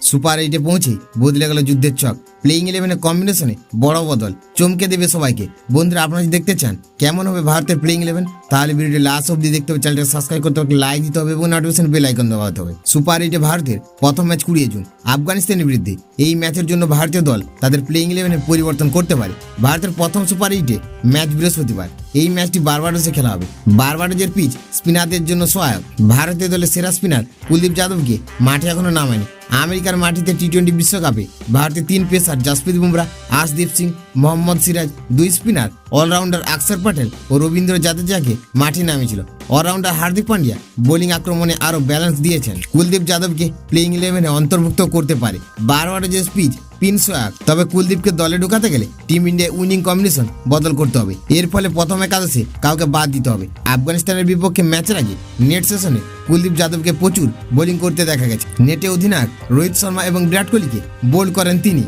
Super 8-এ পৌঁছে বদলে গেল যুদ্ধের ছক। প্লেইং 11-এর কম্বিনেশনে বড় বদল চমকে দেবে সবাইকে। বন্ধুরা, আপনারা যদি দেখতে চান কেমন হবে ভারতের প্লেইং 11, তাহলে ভিডিওটি লাস্ট অব্দি দেখতে হবে। চ্যানেলটা সাবস্ক্রাইব করতে হবে, লাইক দিতে হবে এবং নোটিফিকেশন বেল আইকন দবাতে হবে। সুপার 8-এ ভারতের প্রথম ম্যাচ 20 জুন আফগানিস্তানের বিরুদ্ধে। এই ম্যাচের জন্য ভারতীয় দল তাদের প্লেইং 11-এ পরিবর্তন করতে পারে। ভারতের প্রথম সুপার 8-এ ম্যাচ বৃহস্পতিবার। এই ম্যাচটি বারবাডোসে খেলা হবে। বারবাডোসের পিচ স্পিনারদের জন্য সহায়ক। ভারতীয় দলের সেরা স্পিনার কুলদীপ যাদবকে মাঠে এখনো নামায়নি। আমেরিকার মাটিতে টি-20 বিশ্বকাপে ভারতের 3 pacer Jasprit Bumrah, Arshdeep Singh, Mohammed Siraj, 2 spinner allrounder Axar Patel ও রবীন্দ্র জাদেজাকে মাঠে নামিয়েছিল। অলরাউন্ডার হার্দিক পান্ডিয়া বোলিং আক্রমণে আরও ব্যালেন্স দিয়েছেন। কুলদীপ যাদবকে প্লেইং 11-এ অন্তর্ভুক্ত করতে পারে। বারবাডোসের পিচ পিন সহায়ক, তবে কুলদীপকে দলে ঢোকাতে গেলে টিম ইন্ডিয়া উইনিং কম্বিনেশন বদল করতে হবে। এর ফলে প্রথম একাদশে কাউকে বাদ দিতে হবে। আফগানিস্তানের বিপক্ষে ম্যাচের আগে নেট সেশনে কুলদীপ যাদবকে প্রচুর বোলিং করতে দেখা গেছে। নেটে অধিনায়ক রোহিত শর্মা এবং বিরাট কোহলিকে বোল্ড করেন তিনি।